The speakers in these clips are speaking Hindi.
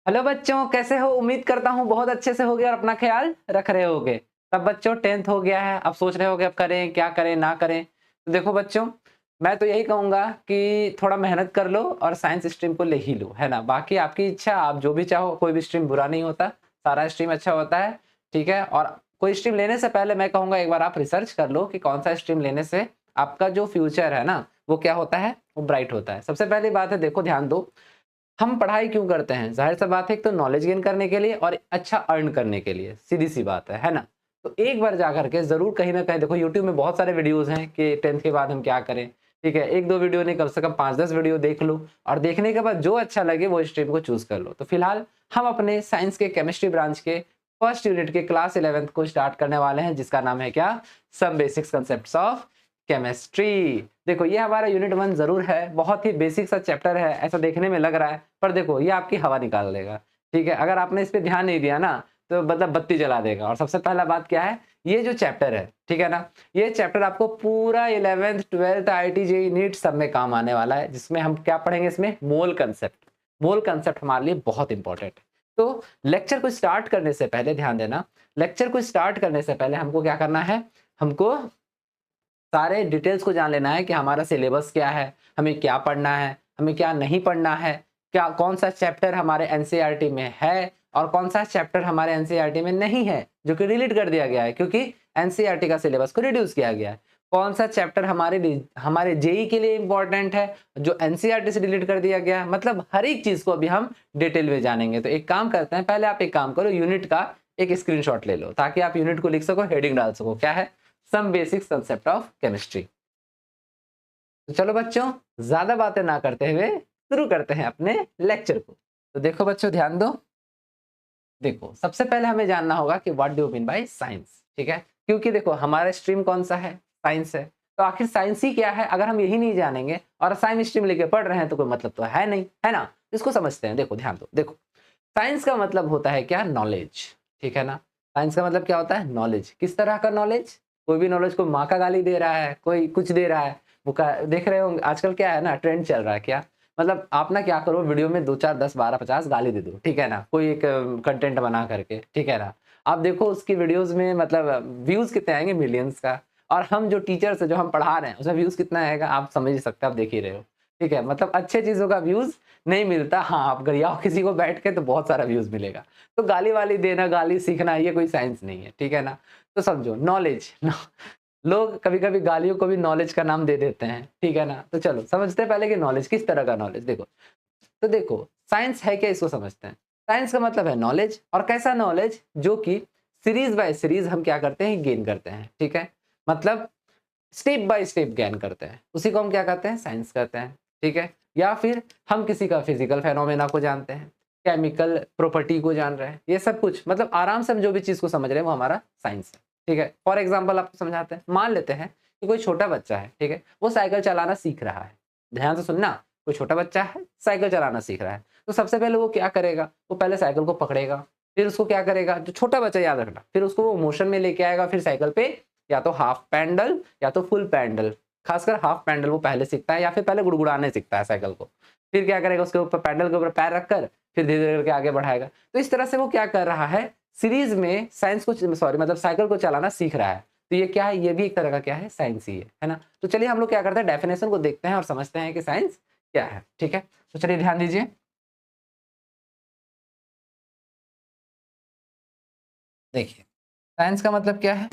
हेलो बच्चों, कैसे हो? उम्मीद करता हूँ बहुत अच्छे से होगे और अपना ख्याल रख रहे होगे। तब बच्चों 10th हो गया है, अब सोच रहे होगे अब करें क्या करें ना करें। तो देखो बच्चों, मैं तो यही कहूँगा कि थोड़ा मेहनत कर लो और साइंस स्ट्रीम को ले ही लो, है ना? बाकी आपकी इच्छा, आप जो भी चाहो, कोई भी स्ट्रीम बुरा नहीं होता, सारा स्ट्रीम अच्छा होता है, ठीक है? और कोई स्ट्रीम लेने से पहले मैं कहूँगा एक बार आप रिसर्च कर लो कि कौन-सा स्ट्रीम लेने से आपका जो फ्यूचर है ना, वो क्या होता है? वो ब्राइट होता है। सबसे पहली बात है, देखो ध्यान दो, हम पढ़ाई क्यों करते हैं? ज़ाहिर-सी बात है, एक तो नॉलेज गेन करने के लिए और अच्छा अर्न करने के लिए, सीधी-सी बात है ना? तो एक बार जा कर के ज़रूर कहीं न कहीं देखो, यूट्यूब में बहुत सारे वीडियोज़ हैं कि 10th के बाद हम क्या करें, ठीक है? 1-2 वीडियो नहीं, कम से कम 5-10 वीडियो देख लो और देखने के बाद जो अच्छा लगे वो स्ट्रीम को चूज़ कर लो। तो फिलहाल हम अपने साइंस के केमिस्ट्री ब्रांच के फर्स्ट यूनिट के क्लास 11th को स्टार्ट करने वाले हैं, जिसका नाम है क्या? Some basics concepts of chemistry. देखो, ये हमारा यूनिट 1 ज़रूर है, बहुत ही बेसिक सा चैप्टर है, ऐसा देखने में लग रहा है, पर देखो ये आपकी हवा निकाल देगा, ठीक है? अगर आपने इस पे ध्यान नहीं दिया ना, तो मतलब बत्ती जला देगा। और सबसे पहला बात क्या है, ये जो चैप्टर है, ठीक है ना? ये चैप्टर आपको पूरा 11th, 12th, IIT, JEE, NEET सब में काम आने वाला है, जिसमें हम क्या पढ़ेंगे इसमें? मोल कांसेप्ट। मोल कांसेप्ट हमारे लिए बहुत इंपॉर्टेंट है। तो लेक्चर को स्टार्ट करने से पहले ध्यान देना, लेक्चर को स्टार्ट करने से पहले हमको क्या करना है? हमको सारे डिटेल्स को जान लेना है कि हमारा सिलेबस क्या है, हमें क्या पढ़ना है, हमें क्या नहीं पढ़ना है, क्या कौन-सा चैप्टर हमारे एनसीईआरटी में है और कौन-सा चैप्टर हमारे एनसीईआरटी में नहीं है, जो कि डिलीट कर दिया गया है क्योंकि एनसीईआरटी का सिलेबस को रिड्यूस किया गया है। कौन-सा चैप्टर हमारे जेईई के लिए इम्पोर्टेंट है, जो एनसीईआरटी से डिलीट कर दिया गया है। मतलब हर एक चीज़ को अभी हम डिटेल में जानेंगे। तो एक काम करते हैं, पहले आप एक काम करो, यूनिट का एक स्क्रीनशॉट ले लो ताकि आप यूनिट को लिख सको, हेडिंग डाल सको। क्या है? Some basics concept of chemistry. तो चलो बच्चों, ज्यादा बातें ना करते हुए शुरू करते हैं अपने लेक्चर को। तो देखो बच्चों, ध्यान दो। देखो, सबसे पहले हमें जानना होगा कि what do you mean by science, ठीक है? क्योंकि देखो, हमारा स्ट्रीम कौन सा है? साइंस है। तो आखिर साइंस ही क्या है? अगर हम यही नहीं जानेंगे और साइंस स्ट्रीम लेके पढ़ रहे हैं तो कोई मतलब तो है नहीं, है ना? इसको समझते हैं। देखो ध्यान दो, देखो, साइंस का मतलब होता है क्या? नॉलेज, ठीक है ना? साइंस का मतलब क्या होता है? नॉलेज। किस तरह का नॉलेज? कोई भी नॉलेज, कोई माँ का गाली दे रहा है, कोई कुछ दे रहा है, वो का देख रहे होंगे आजकल क्या है ना, ट्रेंड चल रहा है क्या? मतलब आप ना क्या करो, वीडियो में 2 4 10 12 50 गाली दे दो, ठीक है ना? कोई एक कंटेंट बना करके, ठीक है ना? आप देखो उसकी वीडियोज़ में मतलब व्यूज़ कितने आएँगे? मिलियंस का। और हम जो टीचर्स हैं, जो हम पढ़ा रहे हैं, उसमें व्यूज़ कितना आएगा? आप समझ ही सकते हैं, आप देख ही रहे हो, ठीक है? मतलब अच्छे चीज़ों का व्यूज़ नहीं मिलता। हाँ, आप गरियाओ किसी को बैठ के तो बहुत सारा व्यूज़ मिलेगा। तो गाली-वाली देना, गाली सीखना, ये कोई साइंस नहीं है, ठीक है ना? तो समझो नॉलेज लोग कभी-कभी गालियों को भी नॉलेज का नाम दे देते हैं, ठीक है ना? तो चलो समझते हैं पहले कि नॉलेज किस तरह का नॉलेज। देखो, तो देखो साइंस है क्या, इसको समझते हैं। साइंस का मतलब है नॉलेज, और कैसा नॉलेज? जो कि सीरीज़ बाय सीरीज़ हम क्या करते हैं? गेन करते हैं, ठीक है? मतलब स्टेप बाय स्टेप गेन करते हैं, उसी को हम क्या कहते हैं? साइंस कहते हैं, ठीक है? या फिर हम किसी का फिजिकल फेनोमेना को जानते हैं, केमिकल प्रॉपर्टी को जान रहे हैं, ये सब कुछ मतलब आराम से हम जो भी चीज़ को समझ रहे हैं वो हमारा साइंस है, ठीक है? फॉर एग्जांपल आपको समझाते हैं, मान लेते हैं कि कोई छोटा बच्चा है, ठीक है? वो साइकिल चलाना सीख रहा है। ध्यान से सुनना, कोई छोटा बच्चा है, साइकिल चलाना सीख रहा है, तो सबसे पहले वो क्या करेगा? वो पहले साइकिल को पकड़ेगा, फिर उसको क्या करेगा? जो छोटा बच्चा, याद रखना, फिर उसको वो मोशन में लेके आएगा, फिर साइकिल पे या तो हाफ पैडल या तो फुल पैडल, खासकर हाफ पैडल वो पहले सीखता है या फिर पहले गुड़गुड़ाने सीखता है साइकिल को। फिर क्या करेगा? उसके ऊपर पैडल के ऊपर पैर रखकर फिर धीरे-धीरे करके आगे बढ़ाएगा। तो इस तरह से वो क्या कर रहा है? सीरीज़ में साइंस को सॉरी मतलब साइकिल को चलाना सीख रहा है। तो ये क्या है? ये भी एक तरह का क्या है? साइंस ही है ना? तो चलिए हम लोग क्या करते हैं, डेफिनेशन को देखते हैं और समझते हैं कि साइंस क्या है, ठीक है? तो चलिए ध्यान दीजिए। देखिए, साइंस का मतलब क्या है?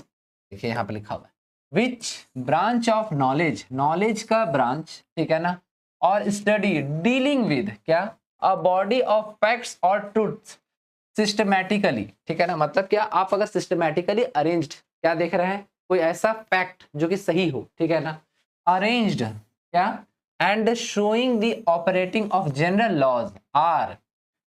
देखिए यहाँ पे लिखा हुआ है, विच ब्रांच ऑफ नॉलेज, नॉलेज का ब्रांच, ठीक है ना? और स्टडी डीलिंग विद क्या? अ बॉडी ऑफ फैक्ट्स और ट्रूथ्स सिस्टमैटिकली, ठीक है ना? मतलब क्या? आप अगर सिस्टमैटिकली अरेंज्ड क्या देख रहे हैं? कोई ऐसा फैक्ट जो कि सही हो, ठीक है ना? अरेंज्ड क्या? And showing the operating of general laws are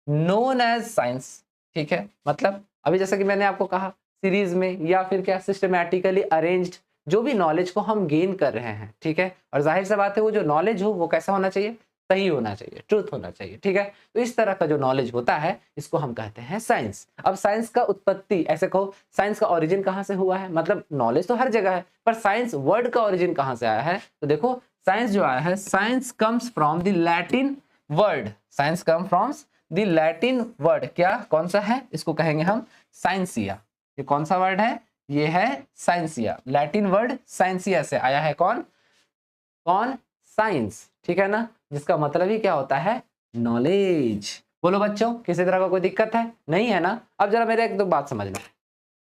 known as science, ठीक है? मतलब अभी जैसा कि मैंने आपको कहा, सीरीज में या फिर क्या सिस्टमैटिकली अरेंज्ड जो भी नॉलेज को हम गेन कर रहे हैं, ठीक है? और जाहिर सी बात है वो जो नॉलेज हो वो कैसा होना चाहिए? सही होना चाहिए, ट्रुथ होना चाहिए, ठीक है? तो इस तरह का जो नॉलेज होता है इसको हम कहते हैं साइंस। अब साइंस का उत्पत्ति, ऐसे कहो साइंस का ओरिजिन कहाँ से हुआ है? मतलब नॉलेज तो हर जगह है, पर साइंस वर्ड का ओरिजिन कहाँ से आया है? तो देखो, साइंस जो आया है, science comes from the Latin word, science come from the Latin word, क्या कौन सा है, इसको कहेंगे हम साइंसिया। ये कौन सा वर्ड है, ये है साइंसिया। लैटिन वर्ड साइंसिया से आया है, कौन कौन, साइंस, ठीक है ना, जिसका मतलब ही क्या होता है, नॉलेज। बोलो बच्चों, किसी तरह का कोई दिक्कत है, नहीं है ना। अब जरा मेरे एक दो बात समझना,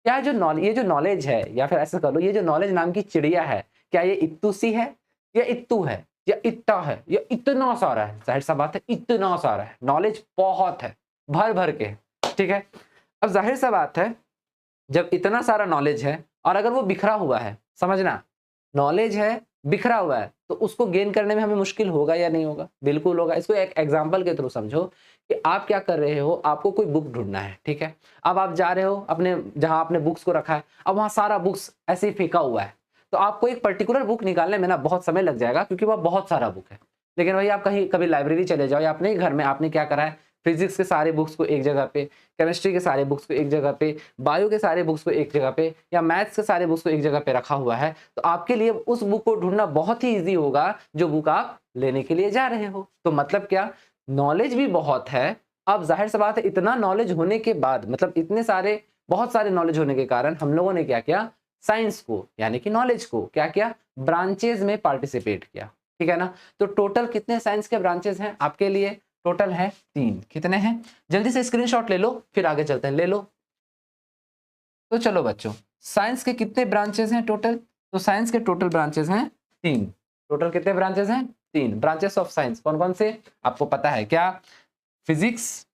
क्या जो ये जो नॉलेज है, या फिर ऐसा कर लो, ये जो नॉलेज नाम की चिड़िया है, क्या ये इत्तू सी है या इत्तू है या इत्ता है या इतना सारा है? जाहिर सा बात है इतना सारा है, नॉलेज बहुत है, भर भर के, ठीक है। अब जाहिर सा बात है, जब इतना सारा नॉलेज है और अगर वो बिखरा हुआ है, समझना, नॉलेज है बिखरा हुआ है, तो उसको गेन करने में हमें मुश्किल होगा या नहीं होगा? बिल्कुल होगा। इसको एक एग्जांपल के थ्रू समझो कि आप क्या कर रहे हो, आपको कोई बुक ढूंढना है, ठीक है। अब आप जा रहे हो अपने, जहां आपने बुक्स को रखा है, अब वहां सारा बुक्स ऐसे ही फेंका हुआ है, तो आपको एक पर्टिकुलर बुक निकालने में ना बहुत समय लग जाएगा, क्योंकि वह बहुत सारा बुक है। लेकिन वही आप कहीं कभी लाइब्रेरी चले जाओ या अपने घर में, आपने क्या करा है, फिजिक्स के सारे बुक्स को एक जगह पे, केमिस्ट्री के सारे बुक्स को एक जगह पे, बायो के सारे बुक्स को एक जगह पे, या मैथ्स के सारे बुक्स को एक जगह पे रखा हुआ है, तो आपके लिए उस बुक को ढूंढना बहुत ही ईजी होगा जो बुक आप लेने के लिए जा रहे हो। तो मतलब क्या, नॉलेज भी बहुत है। अब जाहिर सी बात है, इतना नॉलेज होने के बाद, मतलब इतने सारे, बहुत सारे नॉलेज होने के कारण हम लोगों ने क्या किया, साइंस को यानी कि नॉलेज को क्या किया, ब्रांचेज में पार्टिसिपेट किया, ठीक है ना। तो टोटल कितने साइंस के ब्रांचेज हैं आपके लिए, टोटल है 3। कितने हैं, जल्दी से स्क्रीनशॉट ले लो, फिर आगे चलते हैं, ले लो। तो चलो बच्चों, साइंस के कितने ब्रांचेस हैं टोटल, तो साइंस के टोटल ब्रांचेस हैं 3। टोटल कितने ब्रांचेस हैं, 3 ब्रांचेस ऑफ साइंस। कौन कौन से आपको पता है क्या, फिजिक्स,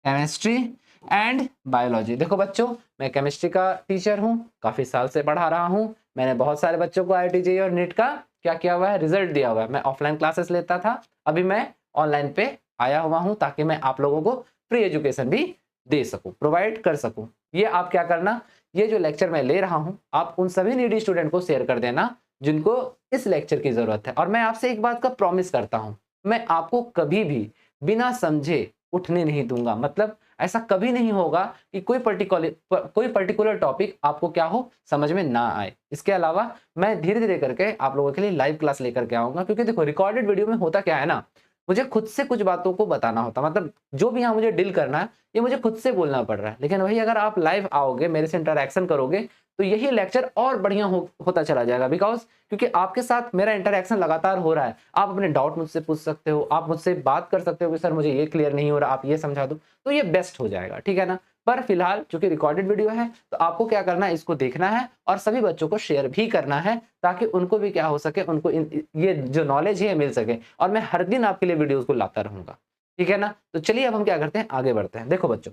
केमिस्ट्री एंड बायोलॉजी। देखो बच्चों, मैं केमिस्ट्री का टीचर हूँ, काफी साल से पढ़ा रहा हूँ, मैंने बहुत सारे बच्चों को IIT JEE और नीट का क्या किया हुआ है, रिजल्ट दिया हुआ है। मैं ऑफलाइन क्लासेस लेता था, अभी मैं ऑनलाइन पे आया हुआ हूँ, ताकि मैं आप लोगों को फ्री एजुकेशन भी दे सकूं, प्रोवाइड कर सकूं। ये आप क्या करना, ये जो लेक्चर मैं ले रहा हूँ, आप उन सभी नीडी स्टूडेंट को शेयर कर देना जिनको इस लेक्चर की जरूरत है। और मैं आपसे एक बात का प्रॉमिस करता हूँ, मैं आपको कभी भी बिना समझे उठने नहीं दूंगा। मतलब ऐसा कभी नहीं होगा कि कोई पर्टिकुलर टॉपिक आपको क्या हो, समझ में ना आए। इसके अलावा मैं धीरे धीरे करके आप लोगों के लिए लाइव क्लास लेकर के आऊंगा, क्योंकि देखो रिकॉर्डेड वीडियो में होता क्या है ना, मुझे खुद से कुछ बातों को बताना होता, मतलब जो भी यहाँ मुझे डील करना है ये मुझे खुद से बोलना पड़ रहा है। लेकिन वही अगर आप लाइव आओगे, मेरे से इंटरेक्शन करोगे, तो यही लेक्चर और बढ़िया होता चला जाएगा। बिकॉज क्योंकि आपके साथ मेरा इंटरेक्शन लगातार हो रहा है, आप अपने डाउट मुझसे पूछ सकते हो, आप मुझसे बात कर सकते हो कि सर मुझे ये क्लियर नहीं हो रहा, आप ये समझा दो, तो ये बेस्ट हो जाएगा, ठीक है ना। पर फिलहाल चूंकि रिकॉर्डेड वीडियो है, तो आपको क्या करना है, इसको देखना है और सभी बच्चों को शेयर भी करना है, ताकि उनको भी क्या हो सके, उनको ये जो नॉलेज है मिल सके। और मैं हर दिन आपके लिए वीडियोस को लाता रहूंगा, ठीक है ना। तो चलिए अब हम क्या करते हैं, आगे बढ़ते हैं। देखो बच्चों,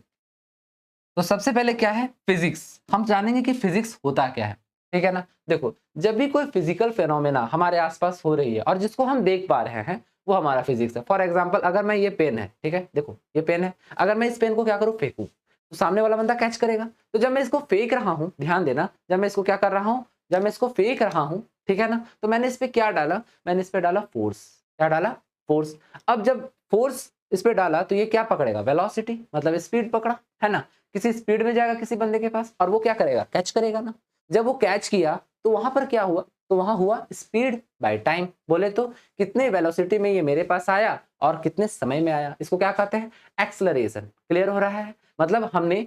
तो सबसे पहले क्या है, फिजिक्स। हम जानेंगे कि फिजिक्स होता क्या है, ठीक है ना। देखो, जब भी कोई फिजिकल फेनोमेना हमारे आसपास हो रही है और जिसको हम देख पा रहे हैं, वो हमारा फिजिक्स है। फॉर एग्जाम्पल, अगर मैं, ये पेन है, ठीक है, देखो ये पेन है, अगर मैं इस पेन को क्या करूँ, फेंकूं, तो सामने वाला बंदा कैच करेगा। तो जब मैं इसको फेंक रहा हूँ, ध्यान देना, जब मैं इसको क्या कर रहा हूँ, जब मैं इसको फेंक रहा हूँ, ठीक है ना, तो मैंने इस पे क्या डाला, मैंने इस पे डाला फोर्स। क्या डाला, फोर्स। अब जब फोर्स इस पे डाला, तो ये क्या पकड़ेगा, वेलोसिटी, मतलब स्पीड पकड़ा, है ना। किसी स्पीड में जाएगा किसी बंदे के पास, और वो क्या करेगा, कैच करेगा ना। जब वो कैच किया, तो वहां पर क्या हुआ, तो वहां हुआ स्पीड बाय टाइम। बोले तो कितने वेलोसिटी में ये मेरे पास आया और कितने समय में आया, इसको क्या कहते हैं, एक्सेलरेशन। क्लियर हो रहा है, मतलब हमने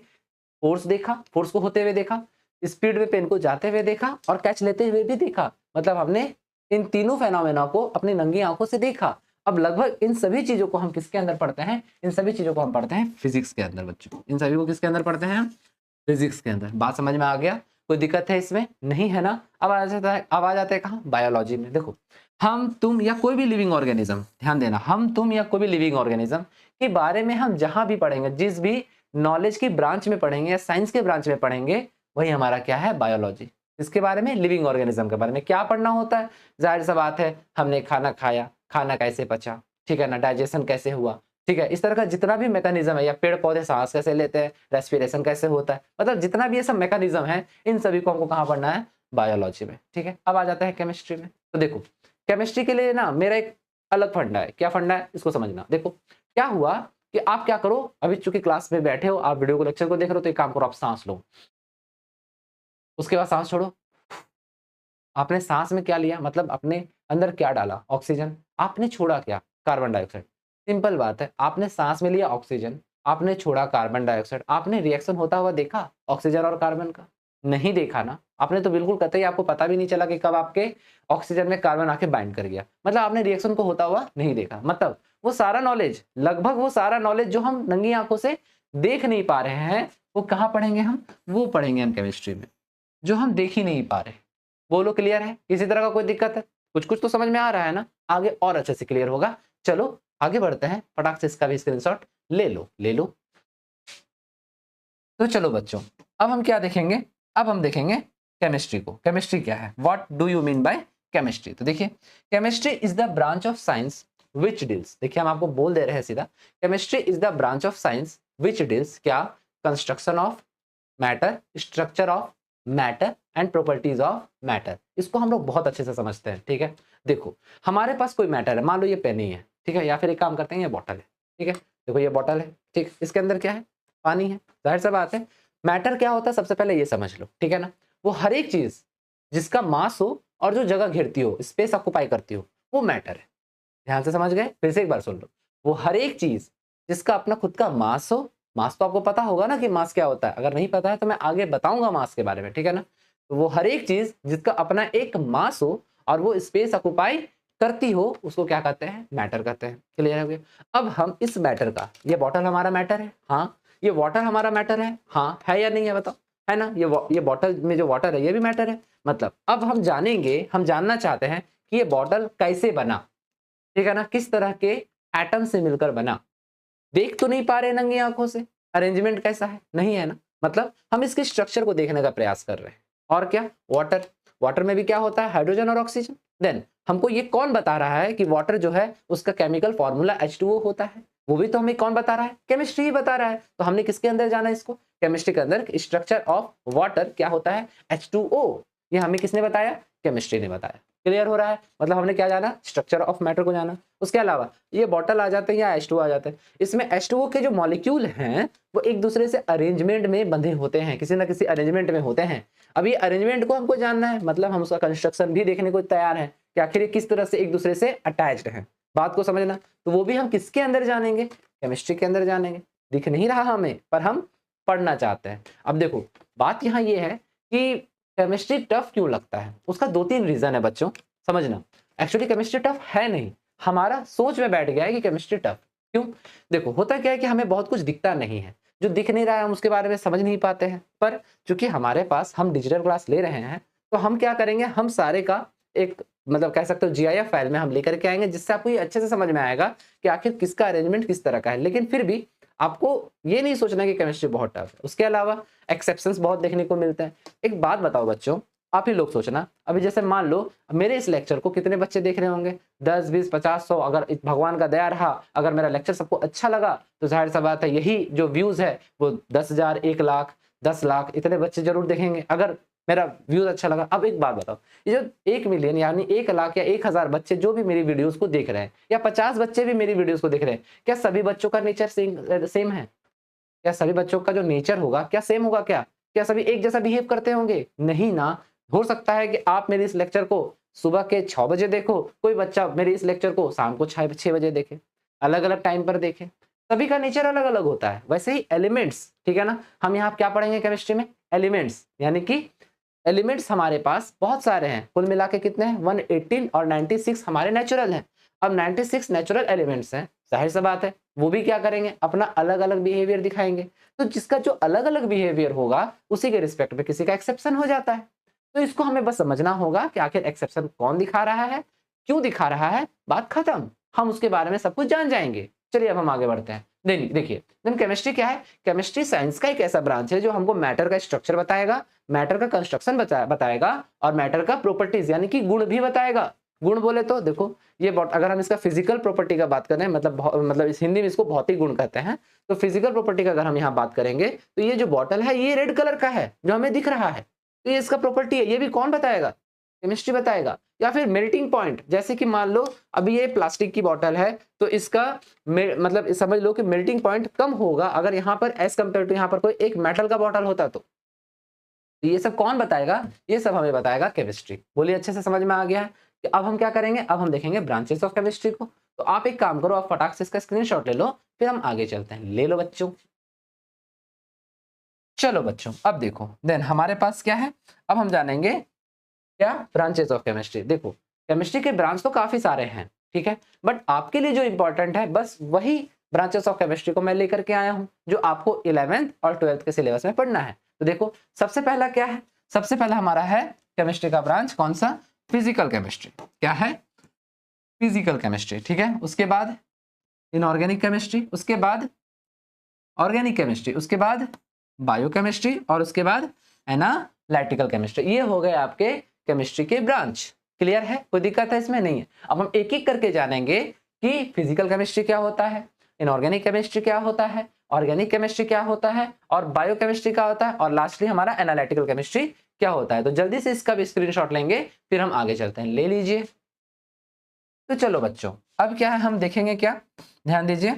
फोर्स देखा, फोर्स को होते हुए देखा, स्पीड में पेन को जाते हुए देखा, और कैच लेते हुए भी देखा। मतलब हमने इन तीनों फेनोमेना को अपनी नंगी आंखों से देखा। अब लगभग इन सभी चीजों को हम किसके अंदर पढ़ते हैं, इन सभी चीजों को हम पढ़ते हैं फिजिक्स के अंदर बच्चों। इन सभी को किसके अंदर पढ़ते हैं, फिजिक्स के अंदर। बात समझ में आ गया, कोई दिक्कत है इसमें, नहीं है ना। अब आ जाते हैं कहाँ, बायोलॉजी में। देखो, हम तुम या कोई भी लिविंग ऑर्गेनिज्म, ध्यान देना, हम तुम या कोई भी लिविंग ऑर्गेनिज्म के बारे में हम जहां भी पढ़ेंगे, जिस भी नॉलेज की ब्रांच में पढ़ेंगे या साइंस के ब्रांच में पढ़ेंगे, वही हमारा क्या है, बायोलॉजी। इसके बारे में, लिविंग ऑर्गेनिज्म के बारे में क्या पढ़ना होता है, जाहिर सा बात है, हमने खाना खाया, खाना कैसे पचा, ठीक है ना, डाइजेशन कैसे हुआ, ठीक है, इस तरह का जितना भी मैकेनिज्म है, या पेड़ पौधे सांस कैसे लेते हैं, रेस्पिरेशन कैसे होता है, मतलब जितना भी ये सब मैकेनिज्म है, इन सभी को हमको कहाँ पढ़ना है, बायोलॉजी में, ठीक है। अब आ जाता है केमिस्ट्री में। तो देखो, केमिस्ट्री के लिए ना मेरा एक अलग फंडा है। क्या फंडा है, इसको समझना। देखो क्या हुआ कि आप क्या करो, अभी चूंकि क्लास में बैठे हो, आप वीडियो को, लेक्चर को देख रहे हो, तो एक काम करो, आप सांस लो, उसके बाद सांस छोड़ो। आपने सांस में क्या लिया, मतलब अपने अंदर क्या डाला, ऑक्सीजन। आपने छोड़ा क्या, कार्बन डाइऑक्साइड। सिंपल बात है, आपने सांस में लिया ऑक्सीजन, आपने छोड़ा कार्बन डाइऑक्साइड, आपने रिएक्शन होता हुआ देखा ऑक्सीजन और कार्बन का? नहीं देखा ना। आपने तो बिल्कुल कतई आपको पता भी नहीं चला कि कब आपके ऑक्सीजन में कार्बन आके बाइंड कर गया। मतलब आपने रिएक्शन को होता हुआ नहीं देखा। मतलब वो सारा नॉलेज, लगभग वो सारा नॉलेज जो हम नंगी आंखों से देख नहीं पा रहे हैं, वो कहाँ पढ़ेंगे हम? वो पढ़ेंगे हम केमिस्ट्री में, जो हम देख ही नहीं पा रहे। बोलो क्लियर है? किसी तरह का कोई दिक्कत है? कुछ-कुछ तो समझ में आ रहा है ना? आगे और अच्छे से क्लियर होगा। चलो आगे बढ़ते हैं, फटाक से इसका भी स्क्रीनशॉट ले लो, ले लो। तो चलो बच्चों, अब हम क्या देखेंगे? अब हम देखेंगे केमिस्ट्री को। केमिस्ट्री क्या है? What do you mean by chemistry? तो देखिए, chemistry is the branch of science which deals, देखिए हम आपको बोल दे रहे हैं सीधा, chemistry is the branch of science which deals क्या? Construction of matter, structure of matter and properties of matter. इसको हम लोग बहुत अच्छे से समझते हैं, ठीक है? देखो, हमारे पास कोई मैटर है, मान लो ये पेन ही है, ठीक है? या फिर एक काम करते हैं, ये बॉटल है, ठीक है? देखो ये बॉटल है, ठीक? इसके अंदर क्या है? पानी है। जाहिर सी बात है, मैटर क्या होता है सबसे पहले ये समझ लो, ठीक है ना? वो हर एक चीज जिसका मास हो और जो जगह घेरती हो, स्पेस ऑक्युपाई करती हो, वो मैटर है। ध्यान से समझ गए? फिर से एक बार सुन लो। वो हर एक चीज जिसका अपना खुद का मास हो, मास तो आपको पता होगा ना कि मास क्या होता है। अगर नहीं पता है तो मैं आगे बताऊंगा मास के बारे में, ठीक है ना? तो वो हर एक चीज जिसका अपना एक मास हो और वो स्पेस ऑक्युपाई करती हो, उसको क्या कहते हैं? मैटर कहते हैं। क्लियर हो गया? अब हम इस मैटर का, ये बॉटल हमारा मैटर है, हाँ। ये वाटर हमारा मैटर है, हाँ। है या नहीं है बताओ? है ना? ये बॉटल में जो वाटर है ये भी मैटर है। मतलब अब हम जानेंगे, हम जानना चाहते हैं कि ये बॉटल कैसे बना, ठीक है ना? किस तरह के एटम से मिलकर बना। देख तो नहीं पा रहे नंगी आंखों से, अरेंजमेंट कैसा है? नहीं है ना? मतलब हम इसके स्ट्रक्चर को देखने का प्रयास कर रहे हैं। और क्या? वाटर, वाटर में भी क्या होता है? हाइड्रोजन और ऑक्सीजन। देन हमको ये कौन बता रहा है कि वाटर जो है उसका केमिकल फॉर्मूला H2O होता है? वो भी तो हमें कौन बता रहा है? केमिस्ट्री ही बता रहा है। तो हमने किसके अंदर जाना है इसको? केमिस्ट्री के अंदर। स्ट्रक्चर ऑफ वाटर क्या होता है? H2O। ये हमें किसने बताया? केमिस्ट्री ने बताया। क्लियर हो रहा है? मतलब हमने क्या जाना? स्ट्रक्चर ऑफ मैटर को जाना। उसके अलावा ये बॉटल आ जाते हैं या H2O आ जाते हैं, इसमें H2O के जो मॉलिक्यूल हैं वो एक दूसरे से अरेंजमेंट में बंधे होते हैं, किसी ना किसी अरेंजमेंट में होते हैं। अब ये अरेंजमेंट को हमको जानना है, मतलब हम उसका कंस्ट्रक्शन भी देखने को तैयार हैं कि आखिर ये किस तरह से एक दूसरे से अटैच्ड हैं। बात को समझना। तो वो भी हम किसके अंदर जानेंगे? केमिस्ट्री के अंदर जानेंगे। दिख नहीं रहा हमें, पर हम पढ़ना चाहते हैं। अब देखो, बात यहाँ ये है कि केमिस्ट्री टफ क्यों लगता है? उसका 2-3 रीजन है बच्चों, समझना। एक्चुअली केमिस्ट्री टफ है नहीं, हमारा सोच में बैठ गया है कि केमिस्ट्री टफ। क्यों? देखो, होता क्या है कि हमें बहुत कुछ दिखता नहीं है, जो दिख नहीं रहा है हम उसके बारे में समझ नहीं पाते हैं। पर चूंकि हमारे पास हम डिजिटल क्लास ले रहे हैं, तो हम क्या करेंगे? हम सारे का एक, मतलब कह सकते हो GIF फाइल में हम लेकर के आएंगे, जिससे आपको ये अच्छे से समझ में आएगा कि आखिर किसका अरेंजमेंट किस तरह का है। लेकिन फिर भी आपको ये नहीं सोचना कि केमिस्ट्री बहुत टफ है। उसके अलावा एक्सेप्शंस बहुत देखने को मिलते हैं। एक बात बताओ बच्चों, आप ही लोग सोचना, अभी जैसे मान लो मेरे इस लेक्चर को कितने बच्चे देख रहे होंगे? 10, 20, 50, 100। अगर भगवान का दया रहा, अगर मेरा लेक्चर सबको अच्छा लगा, तो जाहिर सा बात है यही जो व्यूज है वो 10,000, 1 लाख, 10 लाख इतने बच्चे जरूर देखेंगे, अगर मेरा व्यूज अच्छा लगा। अब एक बात बताओ, ये जो 1 मिलियन यानी 1 लाख या 1,000 बच्चे जो भी मेरी वीडियोस को देख रहे हैं, या 50 बच्चे भी मेरी वीडियोस को देख रहे हैं, क्या सभी बच्चों का नेचर सेम है? क्या सभी बच्चों का जो नेचर होगा क्या सेम होगा? क्या सभी एक जैसा बिहेव करते होंगे? नहीं ना। हो सकता है कि आप मेरे इस लेक्चर को सुबह के 6 बजे देखो, कोई बच्चा मेरे इस लेक्चर को शाम को 6 बजे देखे, अलग अलग टाइम पर देखे। सभी का नेचर अलग अलग होता है। वैसे ही एलिमेंट्स, ठीक है ना? हम यहाँ क्या पढ़ेंगे केमिस्ट्री में? एलिमेंट्स, यानी कि एलिमेंट्स हमारे पास बहुत सारे हैं। कुल मिला के कितने हैं? 118 और 96 हमारे नेचुरल हैं। अब 96 नेचुरल एलिमेंट्स हैं, जाहिर सी बात है वो भी क्या करेंगे? अपना अलग अलग बिहेवियर दिखाएंगे। तो जिसका जो अलग अलग बिहेवियर होगा, उसी के रिस्पेक्ट में किसी का एक्सेप्शन हो जाता है। तो इसको हमें बस समझना होगा कि आखिर एक्सेप्शन कौन दिखा रहा है, क्यों दिखा रहा है, बात खत्म। हम उसके बारे में सब कुछ जान जाएंगे। चलिए अब हम आगे बढ़ते हैं। देखिए, देन केमिस्ट्री क्या है? केमिस्ट्री साइंस का एक ऐसा ब्रांच है जो हमको मैटर का स्ट्रक्चर बताएगा, मैटर का कंस्ट्रक्शन बताएगा और मैटर का प्रॉपर्टीज यानी कि गुण भी बताएगा। गुण बोले तो देखो, ये अगर हम इसका फिजिकल प्रॉपर्टी का बात करें, मतलब इस हिंदी में इसको भौतिक गुण कहते हैं। तो फिजिकल प्रॉपर्टी का अगर हम यहाँ बात करेंगे, तो ये जो बॉटल है ये रेड कलर का है जो हमें दिख रहा है, तो ये इसका प्रॉपर्टी है। ये भी कौन बताएगा? केमिस्ट्री बताएगा। या फिर मेल्टिंग पॉइंट, जैसे कि मान लो अभी ये प्लास्टिक की बॉटल है, तो इसका मतलब समझ लो कि मेल्टिंग पॉइंट कम होगा अगर यहाँ पर एज कम्पेयर टू यहाँ पर कोई एक मेटल का बॉटल होता तो ये सब कौन बताएगा? ये सब हमें बताएगा केमिस्ट्री। बोलिए अच्छे से समझ में आ गया है? कि अब हम क्या करेंगे? अब हम देखेंगे ब्रांचेस ऑफ केमिस्ट्री को। तो आप एक काम करो, आप फटाक से इसका स्क्रीनशॉट ले लो, फिर हम आगे चलते हैं। ले लो बच्चों। चलो बच्चों, अब देखो देन हमारे पास क्या है, अब हम जानेंगे क्या, ब्रांचेस ऑफ केमिस्ट्री। देखो केमिस्ट्री के ब्रांच तो काफी सारे हैं, ठीक है, बट आपके लिए जो इंपॉर्टेंट है बस वही ब्रांचेस ऑफ केमिस्ट्री को मैं लेकर के आया हूं, जो आपको 11th और 12th के सिलेबस में पढ़ना है। तो देखो सबसे पहला क्या है, सबसे पहला हमारा है केमिस्ट्री का ब्रांच कौन सा, फिजिकल केमिस्ट्री। क्या है, फिजिकल केमिस्ट्री, ठीक है। उसके बाद इनऑर्गेनिक केमिस्ट्री, उसके बाद ऑर्गेनिक केमिस्ट्री, उसके बाद बायोकेमिस्ट्री और उसके बाद एनालिटिकल केमिस्ट्री। ये हो गए आपके केमिस्ट्री के ब्रांच। क्लियर है, कोई दिक्कत है इसमें? नहीं है। अब हम एक एक करके जानेंगे कि फिजिकल केमिस्ट्री क्या होता है, इनऑर्गेनिक केमिस्ट्री क्या होता है, ऑर्गेनिक केमिस्ट्री क्या होता है, और बायोकेमिस्ट्री क्या होता है, और लास्टली हमारा एनालिटिकल केमिस्ट्री क्या होता है। तो जल्दी से इसका भी स्क्रीनशॉट लेंगे, फिर हम आगे चलते हैं। ले लीजिए। तो चलो बच्चों, अब क्या है, हम देखेंगे क्या, ध्यान दीजिए।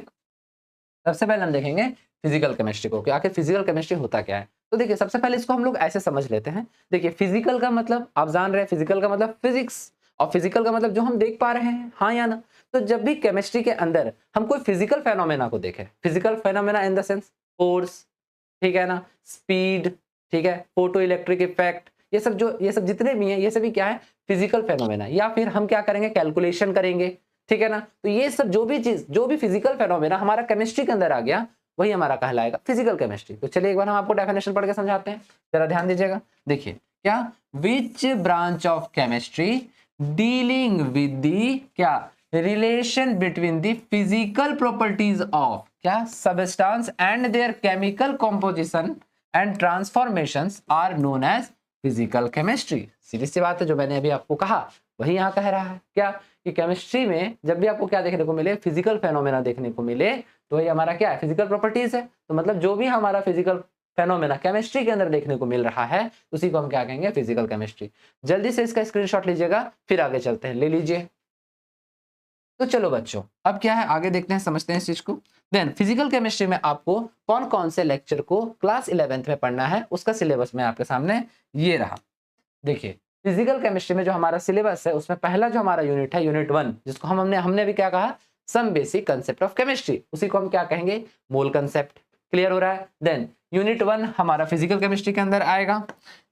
सबसे पहले हम देखेंगे फिजिकल केमिस्ट्री को कि आखिर फिजिकल केमिस्ट्री होता क्या है। तो देखिए सबसे पहले इसको हम लोग ऐसे समझ लेते हैं। देखिए फिजिकल का मतलब आप जान रहे हैं, फिजिकल का मतलब फिजिक्स, और फिजिकल का मतलब जो हम देख पा रहे हैं, हाँ या ना। तो जब भी केमिस्ट्री के अंदर हम कोई फिजिकल फेनोमेना को देखें, physical phenomena in the sense force, ठीक है ना, स्पीड, ठीक है, फोटो इलेक्ट्रिक इफेक्ट, ये सब जितने भी हैं ये सभी क्या है, फिजिकल फेनोमेना। या फिर हम क्या करेंगे, कैलकुलेशन करेंगे, ठीक है ना। तो ये सब जो भी चीज, जो भी फिजिकल फेनोमेना हमारा केमिस्ट्री के अंदर आ गया, वही हमारा कहलाएगा फिजिकल केमिस्ट्री। तो चलिए एक बार हम आपको डेफिनेशन पढ़ के समझाते हैं, जरा ध्यान दीजिएगा। देखिए क्या, which branch of chemistry dealing with the क्या, relation between the physical properties of क्या, substance and their chemical composition and transformations are known as physical chemistry. सीधी सी बात है, जो मैंने अभी आपको कहा वही यहाँ कह रहा है। क्या कि केमिस्ट्री में जब भी आपको क्या देखने को मिले, फिजिकल फेनोमेना देखने को मिले, तो वही हमारा क्या है, फिजिकल प्रॉपर्टीज है। तो मतलब जो भी हमारा फिजिकल फेनोमेना केमिस्ट्री के अंदर देखने को मिल रहा है, उसी को हम क्या कहेंगे, फिजिकल केमिस्ट्री। जल्दी से इसका स्क्रीनशॉट लीजिएगा, फिर आगे चलते हैं। ले लीजिए। तो चलो बच्चों, अब क्या है, आगे देखते हैं, समझते हैं इस चीज को। देन फिजिकल केमिस्ट्री में आपको कौन कौन से लेक्चर को क्लास 11th में पढ़ना है, उसका सिलेबस में आपके सामने ये रहा। देखिए फिजिकल केमिस्ट्री में जो हमारा सिलेबस है, उसमें पहला जो हमारा यूनिट है, यूनिट 1, जिसको हमने भी क्या कहा, some basic concept of chemistry, उसी को हम क्या कहेंगे, मोल कंसेप्ट। क्लियर हो रहा है। देन यूनिट 1 हमारा फिजिकल केमिस्ट्री के अंदर आएगा,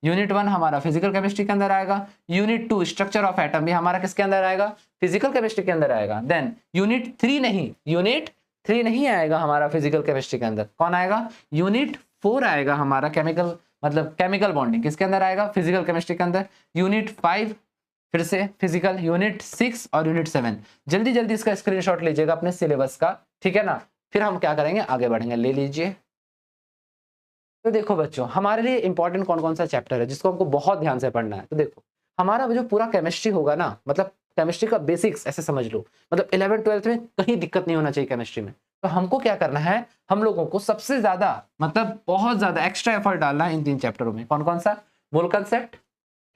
यूनिट 1 हमारा फिजिकल केमिस्ट्री के अंदर आएगा। यूनिट 2 स्ट्रक्चर ऑफ एटम भी हमारा किसके अंदर आएगा, फिजिकल केमिस्ट्री के अंदर आएगा। देन यूनिट 3 नहीं आएगा हमारा फिजिकल केमिस्ट्री के अंदर, कौन आएगा, यूनिट 4 आएगा हमारा, केमिकल मतलब केमिकल बॉन्डिंग किसके अंदर आएगा, फिजिकल केमिस्ट्री के अंदर। यूनिट 5 फिर से फिजिकल, यूनिट 6 और यूनिट 7। जल्दी जल्दी इसका स्क्रीनशॉट लीजिएगा अपने सिलेबस का, ठीक है ना। फिर हम क्या करेंगे, आगे बढ़ेंगे। ले लीजिए। तो देखो बच्चों, हमारे लिए इंपॉर्टेंट कौन कौन सा चैप्टर है जिसको हमको बहुत ध्यान से पढ़ना है। तो देखो हमारा जो पूरा केमिस्ट्री होगा ना, मतलब केमिस्ट्री का बेसिक्स ऐसे समझ लो, मतलब 11th 12th में कहीं दिक्कत नहीं होना चाहिए केमिस्ट्री में। तो हमको क्या करना है, हम लोगों को सबसे ज्यादा मतलब बहुत ज्यादा एक्स्ट्रा एफर्ट डालना है इन 3 चैप्टरों में। कौन कौन सा, मोल कंसेप्ट,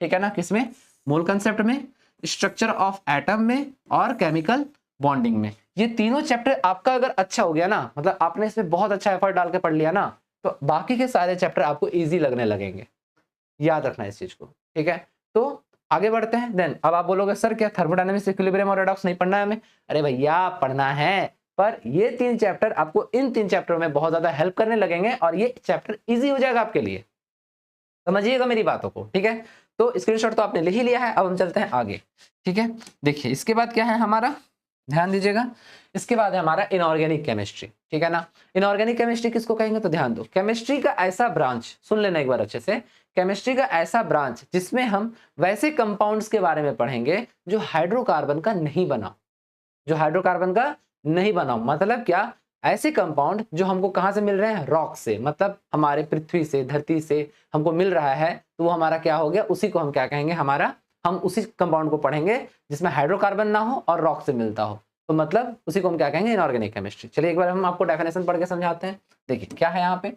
ठीक है ना, किसमें, मोल कंसेप्ट में, स्ट्रक्चर ऑफ एटम में, और केमिकल बॉन्डिंग में। ये तीनों चैप्टर आपका अगर अच्छा हो गया ना, मतलब आपने इसमें बहुत अच्छा एफर्ट डाल के पढ़ लिया ना, तो बाकी के सारे चैप्टर आपको इजी लगने लगेंगे। याद रखना इस चीज को, ठीक है। तो आगे बढ़ते हैं। देन अब आप बोलोगे सर क्या थर्मोडायनामिक्स, इक्विलिब्रियम और रेडॉक्स नहीं पढ़ना है हमें? अरे भैया पढ़ना है, पर ये 3 चैप्टर आपको इन 3 चैप्टरों में बहुत ज्यादा हेल्प करने लगेंगे, और ये चैप्टर इजी हो जाएगा आपके लिए। समझिएगा मेरी बातों को, ठीक है। तो स्क्रीनशॉट तो आपने ले ही लिया है, अब हम चलते हैं आगे, ठीक है। देखिए इसके बाद क्या है हमारा, ध्यान दीजिएगा। इसके बाद है हमारा इनऑर्गेनिक केमिस्ट्री, ठीक है ना। इनऑर्गेनिक केमिस्ट्री किसको कहेंगे, तो ध्यान दो, केमिस्ट्री का ऐसा ब्रांच, सुन लेना एक बार अच्छे से, केमिस्ट्री का ऐसा ब्रांच जिसमें हम वैसे कंपाउंड्स के बारे में पढ़ेंगे जो हाइड्रोकार्बन का नहीं बना, जो हाइड्रोकार्बन का नहीं बना। मतलब क्या, ऐसे कंपाउंड जो हमको कहां से मिल रहे हैं, रॉक से, मतलब हमारे पृथ्वी से, धरती से हमको मिल रहा है, तो वो हमारा क्या हो गया, उसी को हम क्या कहेंगे, हमारा, हम उसी कंपाउंड को पढ़ेंगे जिसमें हाइड्रोकार्बन ना हो और रॉक से मिलता हो, तो मतलब उसी को हम क्या कहेंगे, इनऑर्गेनिक केमिस्ट्री। चलिए एक बार हम आपको डेफिनेशन पढ़ के समझाते हैं। देखिए क्या है यहाँ पे,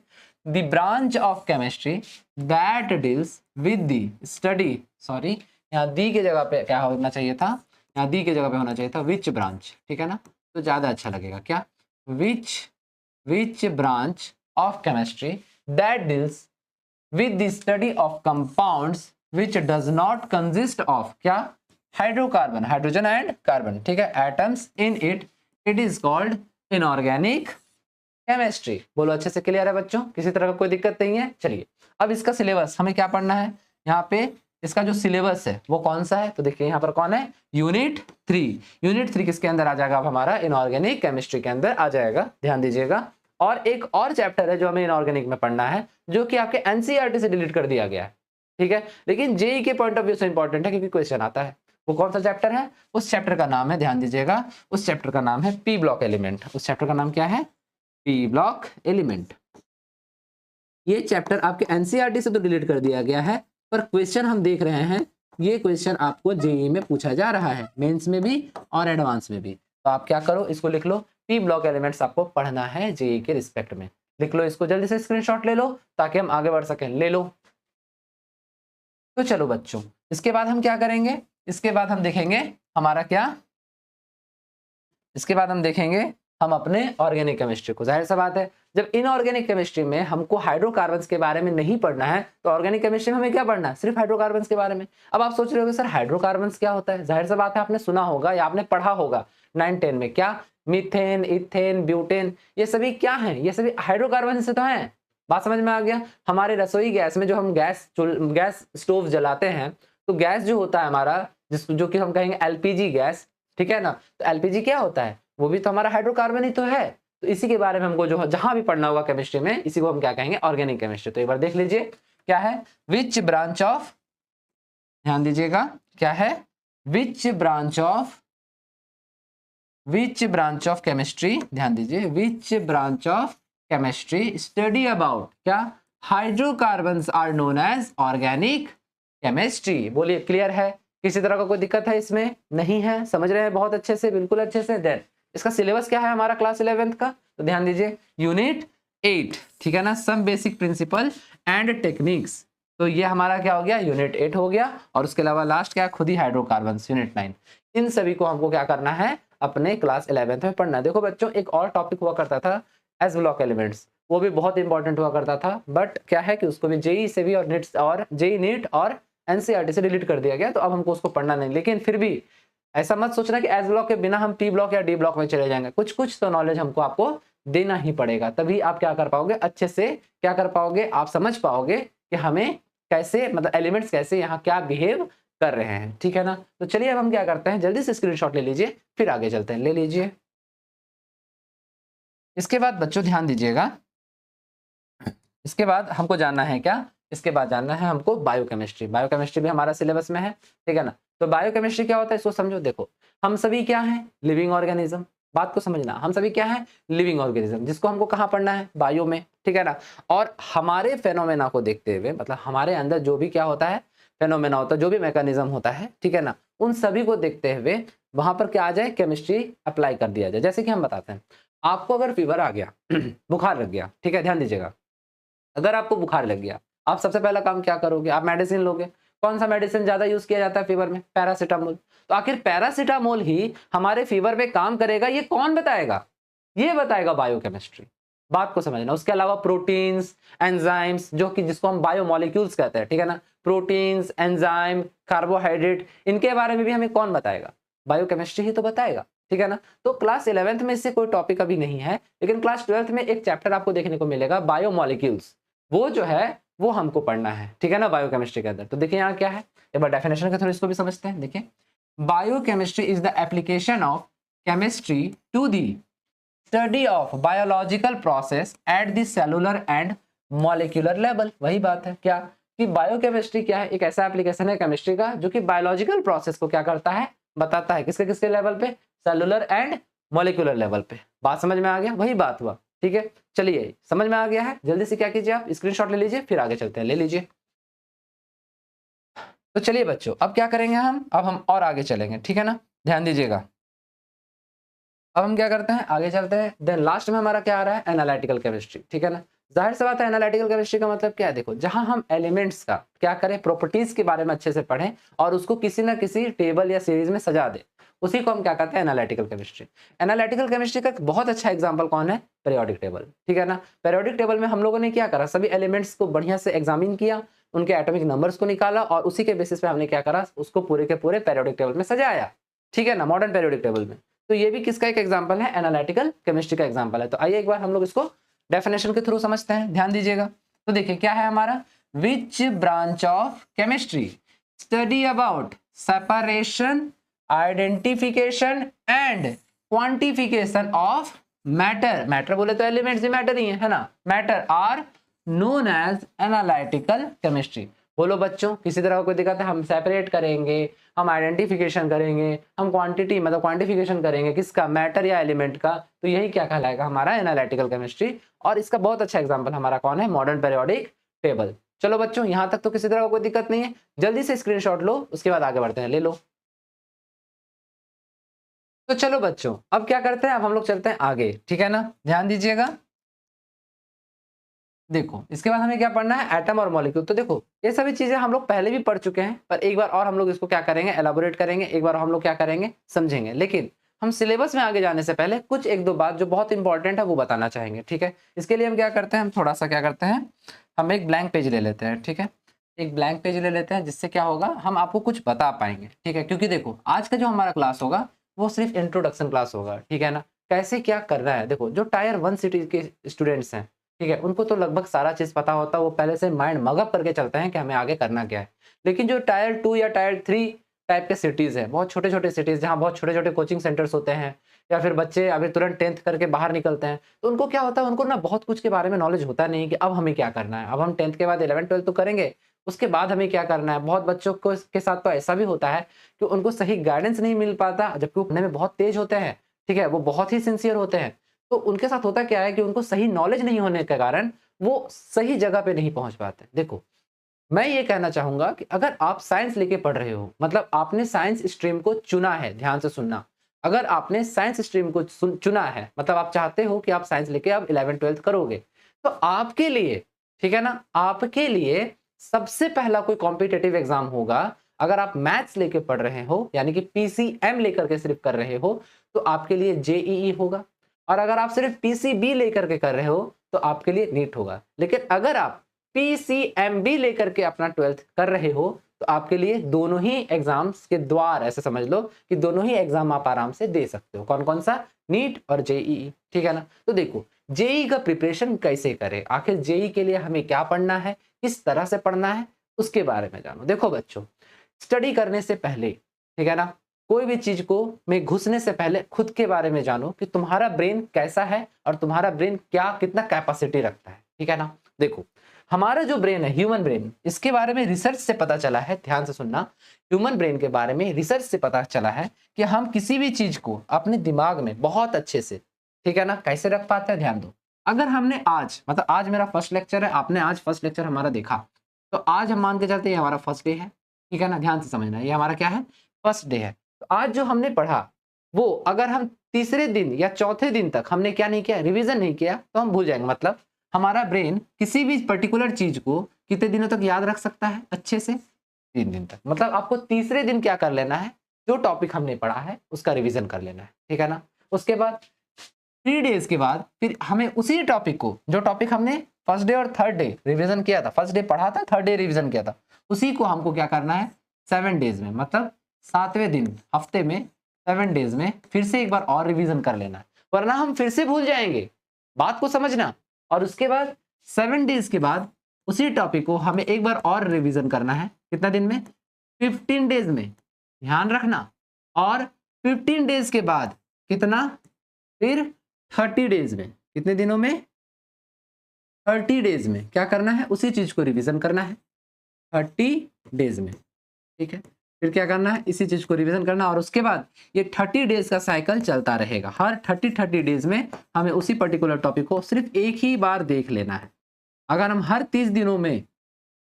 the branch of chemistry that deals with the study, sorry यहाँ दी की जगह पे क्या होना चाहिए था, यहाँ दी की जगह पे होना चाहिए था विच ब्रांच, ठीक है ना, तो ज्यादा अच्छा लगेगा। क्या, which branch of chemistry that deals with the study of compounds which does not consist of क्या, हाइड्रोकार्बन, हाइड्रोजन एंड कार्बन, ठीक है, atoms in it it is called inorganic chemistry. बोलो अच्छे से क्लियर है बच्चों, किसी तरह का कोई दिक्कत नहीं है। चलिए अब इसका सिलेबस हमें क्या पढ़ना है, यहाँ पे इसका जो सिलेबस है वो कौन सा है, तो देखिए यहाँ पर कौन है, यूनिट 3। यूनिट 3 किसके अंदर आ जाएगा, अब हमारा इनऑर्गेनिक केमिस्ट्री के अंदर आ जाएगा, ध्यान दीजिएगा। और एक और चैप्टर है जो हमें इनऑर्गेनिक में पढ़ना है, जो कि आपके एनसीईआरटी से डिलीट कर दिया गया है, ठीक है, लेकिन जेई के पॉइंट ऑफ व्यू से इंपॉर्टेंट है क्योंकि क्वेश्चन आता है। वो कौन सा चैप्टर है, उस चैप्टर का नाम है, ध्यान दीजिएगा, उस चैप्टर का नाम है पी ब्लॉक एलिमेंट। उस चैप्टर का नाम क्या है, पी ब्लॉक एलिमेंट। ये चैप्टर आपके एनसीईआरटी से तो डिलीट कर दिया गया है, पर क्वेश्चन हम देख रहे हैं, ये क्वेश्चन आपको जेईई में पूछा जा रहा है, मेंस में भी और एडवांस में भी। तो आप क्या करो, इसको लिख लो, पी ब्लॉक एलिमेंट्स आपको पढ़ना है जेईई के रिस्पेक्ट में। लिख लो इसको, जल्दी से स्क्रीनशॉट ले लो ताकि हम आगे बढ़ सकें, ले लो। तो चलो बच्चों, इसके बाद हम क्या करेंगे, इसके बाद हम देखेंगे हमारा क्या, इसके बाद हम देखेंगे हम अपने ऑर्गेनिक केमिस्ट्री को। जाहिर सा बात है, जब इनऑर्गेनिक केमिस्ट्री में हमको हाइड्रोकार्बन्स के बारे में नहीं पढ़ना है, तो ऑर्गेनिक केमिस्ट्री में हमें क्या पढ़ना है, सिर्फ हाइड्रोकार्बन्स के बारे में। अब आप सोच रहे होंगे सर हाइड्रोकार्बन्स क्या होता है, जाहिर सा बात है आपने सुना होगा या आपने पढ़ा होगा 9-10 में, क्या मीथेन, इथेन, ब्यूटेन, ये सभी क्या है, ये सभी हाइड्रोकार्बन से तो हैं। बात समझ में आ गया। हमारे रसोई गैस में जो हम गैस स्टोव जलाते हैं, तो गैस जो होता है हमारा, जो कि हम कहेंगे एलपीजी गैस, ठीक है ना, तो एलपीजी क्या होता है, वो भी तो हमारा हाइड्रोकार्बन ही तो है। तो इसी के बारे में हमको जो जहां भी पढ़ना होगा केमिस्ट्री में, इसी को हम क्या कहेंगे, ऑर्गेनिक केमिस्ट्री। तो एक बार देख लीजिए क्या है, विच ब्रांच ऑफ, ध्यान दीजिएगा क्या है, विच ब्रांच ऑफ केमिस्ट्री, ध्यान दीजिए, which branch of chemistry study about क्या, hydrocarbons are known as organic chemistry. बोलिए क्लियर है, किसी तरह का कोई दिक्कत है इसमें, नहीं है, समझ रहे हैं बहुत अच्छे से, बिल्कुल अच्छे से। देन इसका सिलेबस क्या है हमारा क्लास 11th का, तो ध्यान दीजिए, यूनिट 8, ठीक है ना, some basic principle and techniques. तो ये हमारा क्या हो गया, यूनिट 8 हो गया। और उसके अलावा लास्ट क्या, खुद ही हाइड्रोकार्बन्स, यूनिट 9। इन सभी को हमको क्या करना है, अपने क्लास 11th में पढ़ना है। देखो बच्चों, एक और टॉपिक हुआ करता था एस ब्लॉक एलिमेंट्स, वो भी बहुत इंपॉर्टेंट हुआ करता था, बट क्या है कि उसको भी जेई से भी और जेई नीट और एनसीईआरटी से डिलीट कर दिया गया, तो अब हमको उसको पढ़ना नहीं। लेकिन फिर भी ऐसा मत सोचना कि एस ब्लॉक के बिना हम पी ब्लॉक या डी ब्लॉक में चले जाएंगे, कुछ कुछ तो नॉलेज हमको आपको देना ही पड़ेगा, तभी आप क्या कर पाओगे, अच्छे से क्या कर पाओगे, आप समझ पाओगे कि हमें कैसे, मतलब एलिमेंट्स कैसे यहाँ क्या बिहेव कर रहे हैं, ठीक है ना। तो चलिए अब हम क्या करते हैं, जल्दी से स्क्रीनशॉट ले लीजिए, फिर आगे चलते हैं, ले लीजिए। इसके बाद बच्चों ध्यान दीजिएगा, इसके बाद हमको जानना है क्या, इसके बाद जानना है हमको बायोकेमिस्ट्री। बायोकेमिस्ट्री भी हमारा सिलेबस में है, ठीक है ना। तो बायोकेमिस्ट्री क्या होता है, इसको समझो। देखो हम सभी क्या हैं, लिविंग ऑर्गेनिज्म। बात को समझना, हम सभी क्या है, लिविंग ऑर्गेनिज्म, जिसको हमको कहाँ पढ़ना है, बायो में, ठीक है ना। और हमारे फेनोमेना को देखते हुए, मतलब हमारे अंदर जो भी क्या होता है, फेनोमेना होता है, जो भी मैकेनिज्म होता है, ठीक है ना, उन सभी को देखते हुए वहां पर क्या आ जाए, केमिस्ट्री अप्लाई कर दिया जाए। जैसे कि हम बताते हैं, आपको अगर फीवर आ गया बुखार लग गया, ठीक है, ध्यान दीजिएगा, अगर आपको बुखार लग गया, आप सबसे पहला काम क्या करोगे, आप मेडिसिन लोगे। कौन सा मेडिसिन ज्यादा यूज किया जाता है फीवर में, पैरासीटामोल। तो आखिर पैरासीटामोल ही हमारे फीवर में काम करेगा, ये कौन बताएगा, ये बताएगा बायोकेमिस्ट्री। बात को समझना। उसके अलावा प्रोटीन्स, एंजाइम्स, जो कि जिसको हम बायोमोलिक्यूल्स कहते हैं, ठीक है ना, प्रोटीन्स, एंजाइम, कार्बोहाइड्रेट, इनके बारे में भी हमें कौन बताएगा, बायोकेमिस्ट्री ही तो बताएगा, ठीक है ना। तो क्लास 11th में इससे कोई टॉपिक अभी नहीं है, लेकिन क्लास 12th में एक चैप्टर आपको देखने को मिलेगा, बायोमोलिक्यूल्स, वो जो है वो हमको पढ़ना है, ठीक है ना, बायोकेमिस्ट्री के अंदर। तो देखिए यहाँ क्या है, एक बार डेफिनेशन के थ्रू इसको भी समझते हैं। देखिए, biochemistry is the application of chemistry to the study of biological process at the cellular and molecular level. वही बात है क्या, कि बायोकेमिस्ट्री क्या है, एक ऐसा एप्लीकेशन है केमिस्ट्री का जो कि बायोलॉजिकल प्रोसेस को क्या करता है, बताता है, किसके किसके लेवल पे, सेलुलर एंड मॉलिक्यूलर लेवल पे। बात समझ में आ गया, वही बात हुआ, ठीक है। चलिए समझ में आ गया है, जल्दी से क्या कीजिए, आप स्क्रीनशॉट ले लीजिए, फिर आगे चलते हैं, ले लीजिए। तो चलिए बच्चों, अब क्या करेंगे हम, अब हम और आगे चलेंगे, ठीक है ना, ध्यान दीजिएगा। अब हम क्या करते हैं, आगे चलते हैं। देन लास्ट में हमारा क्या आ रहा है, एनालिटिकल केमिस्ट्री, ठीक है ना। जाहिर सी बात है, एनालिटिकल केमिस्ट्री का मतलब क्या है, देखो, जहां हम एलिमेंट्स का क्या करें, प्रॉपर्टीज के बारे में अच्छे से पढ़ें और उसको किसी ना किसी टेबल या सीरीज में सजा दे, उसी को हम क्या कहते हैं, एनालिटिकल केमिस्ट्री। एनालिटिकल केमिस्ट्री का बहुत अच्छा एग्जांपल कौन है, पीरियोडिक टेबल, ठीक है ना। पीरियोडिक टेबल में हम लोगों ने क्या करा, सभी एलिमेंट्स को बढ़िया से एग्जामिन किया, उनके एटॉमिक नंबर्स को निकाला और उसी के बेसिस पे हमने क्या करा, उसको पूरे के पूरे पीरियोडिक टेबल में सजाया, ठीक है ना, मॉडर्न पीरियोडिक टेबल में। तो ये भी किसका एक एग्जाम्पल है, एनालिटिकल केमिस्ट्री का एग्जाम्पल है। तो आइए एक बार हम लोग इसको डेफिनेशन के थ्रू समझते हैं, ध्यान दीजिएगा। तो देखिए क्या है हमारा, which branch of chemistry study about separation, identification and quantification of matter, matter बोले तो एलिमेंट्स ही मैटर ही है ना, matter are known as analytical chemistry. बोलो बच्चों, किसी तरह का कोई दिक्कत है, हम सेपरेट करेंगे, हम आइडेंटिफिकेशन करेंगे, हम क्वांटिटी मतलब क्वांटिफिकेशन करेंगे किसका, मैटर या एलिमेंट का, तो यही क्या कहलाएगा हमारा एनालिटिकल केमिस्ट्री। और इसका बहुत अच्छा एग्जांपल हमारा कौन है, मॉडर्न पीरियोडिक टेबल। चलो बच्चों यहाँ तक तो किसी तरह का कोई दिक्कत नहीं है, जल्दी से स्क्रीनशॉट लो, उसके बाद आगे बढ़ते हैं, ले लो। तो चलो बच्चों अब क्या करते हैं, अब हम लोग चलते हैं आगे, ठीक है ना, ध्यान दीजिएगा। देखो इसके बाद हमें क्या पढ़ना है, एटम और मॉलिक्यूल। तो देखो ये सभी चीजें हम लोग पहले भी पढ़ चुके हैं, पर एक बार और हम लोग इसको क्या करेंगे, एलाबोरेट करेंगे, एक बार हम लोग क्या करेंगे, समझेंगे। लेकिन हम सिलेबस में आगे जाने से पहले कुछ एक दो बात जो बहुत इंपॉर्टेंट है वो बताना चाहेंगे, ठीक है। इसके लिए हम क्या करते हैं, हम थोड़ा सा क्या करते हैं, हम एक ब्लैंक पेज ले लेते हैं, ठीक है, एक ब्लैंक पेज ले लेते हैं, जिससे क्या होगा, हम आपको कुछ बता पाएंगे, ठीक है। क्योंकि देखो आज का जो हमारा क्लास होगा वो सिर्फ इंट्रोडक्शन क्लास होगा, ठीक है ना, कैसे क्या करना है। देखो जो टायर 1 सिटी के स्टूडेंट्स हैं, ठीक है, उनको तो लगभग सारा चीज पता होता है, वो पहले से माइंड मगअप करके चलते हैं कि हमें आगे करना क्या है। लेकिन जो टायर 2 या टायर 3 टाइप के सिटीज है, बहुत छोटे छोटे सिटीज जहाँ बहुत छोटे छोटे कोचिंग सेंटर्स होते हैं, या फिर बच्चे अभी तुरंत 10th करके बाहर निकलते हैं, तो उनको क्या होता है, उनको ना बहुत कुछ के बारे में नॉलेज होता नहीं कि अब हमें क्या करना है। अब हम 10th के बाद 11th 12th तो करेंगे, उसके बाद हमें क्या करना है। बहुत बच्चों को के साथ तो ऐसा भी होता है कि उनको सही गाइडेंस नहीं मिल पाता, जबकि वो पढ़ने में बहुत तेज होते हैं, ठीक है, वो बहुत ही सिंसियर होते हैं। तो उनके साथ होता क्या है कि उनको सही नॉलेज नहीं होने के कारण वो सही जगह पे नहीं पहुंच पाते। देखो मैं ये कहना चाहूंगा कि अगर आप साइंस लेके पढ़ रहे हो, मतलब आपने साइंस स्ट्रीम को चुना है, ध्यान से सुनना, अगर आपने साइंस स्ट्रीम को चुना है, मतलब आप चाहते हो कि आप साइंस लेके अब 11th 12th करोगे, तो आपके लिए, ठीक है ना, आपके लिए सबसे पहला कोई कॉम्पिटेटिव एग्जाम होगा। अगर आप मैथ्स लेके पढ़ रहे हो, यानी कि पीसीएम लेकर के सिर्फ कर रहे हो, तो आपके लिए जेईई होगा। और अगर आप सिर्फ पीसीबी लेकर के कर रहे हो तो आपके लिए नीट होगा। लेकिन अगर आप पीसीएमबी लेकर के अपना 12th कर रहे हो तो आपके लिए दोनों ही एग्जाम्स के द्वार, ऐसे समझ लो कि दोनों ही एग्जाम आप आराम से दे सकते हो। कौन कौन सा, नीट और जेईई, ठीक है ना। तो देखो जेईई का प्रिपरेशन कैसे करें, आखिर जेईई के लिए हमें क्या पढ़ना है, किस तरह से पढ़ना है, उसके बारे में जानो। देखो बच्चों, स्टडी करने से पहले, ठीक है ना, कोई भी चीज को में घुसने से पहले खुद के बारे में जानो कि तुम्हारा ब्रेन कैसा है और तुम्हारा ब्रेन क्या कितना कैपेसिटी रखता है, ठीक है ना। देखो हमारा जो ब्रेन है, ह्यूमन ब्रेन, इसके बारे में रिसर्च से पता चला है, ध्यान से सुनना, ह्यूमन ब्रेन के बारे में रिसर्च से पता चला है कि हम किसी भी चीज को अपने दिमाग में बहुत अच्छे से, ठीक है ना, कैसे रख पाते हैं, ध्यान दो। अगर हमने आज, मतलब आज मेरा फर्स्ट लेक्चर है, आपने आज फर्स्ट लेक्चर हमारा देखा, तो आज हम मान के चलते हैं हमारा फर्स्ट डे है, ठीक है ना, ध्यान से समझना, ये हमारा क्या है, फर्स्ट डे है। तो आज जो हमने पढ़ा वो अगर हम तीसरे दिन या चौथे दिन तक हमने क्या नहीं किया, रिवीजन नहीं किया, तो हम भूल जाएंगे। मतलब हमारा ब्रेन किसी भी पर्टिकुलर चीज को कितने दिनों तक याद रख सकता है, अच्छे से 3 दिन तक। मतलब आपको तीसरे दिन क्या कर लेना है, जो टॉपिक हमने पढ़ा है उसका रिवीजन कर लेना है, ठीक है ना। उसके बाद 3 डेज के बाद फिर हमें उसी टॉपिक को, जो टॉपिक हमने फर्स्ट डे और थर्ड डे रिवीजन किया था, फर्स्ट डे पढ़ा था, थर्ड डे रिवीजन किया था, उसी को हमको क्या करना है 7 डेज में, मतलब 7वें दिन हफ्ते में 7 डेज में फिर से एक बार और रिवीजन कर लेना है, वरना हम फिर से भूल जाएंगे, बात को समझना। और उसके बाद 7 डेज के बाद उसी टॉपिक को हमें एक बार और रिवीजन करना है, कितना दिन में, 15 डेज में, ध्यान रखना। और 15 डेज के बाद कितना, फिर 30 डेज में, कितने दिनों में, 30 डेज में क्या करना है, उसी चीज को रिवीजन करना है 30 डेज में, ठीक है। फिर क्या करना है, इसी चीज को रिवीजन करना। और उसके बाद ये 30 डेज का साइकिल चलता रहेगा, हर 30 डेज में हमें उसी पर्टिकुलर टॉपिक को सिर्फ एक ही बार देख लेना है। अगर हम हर 30 दिनों में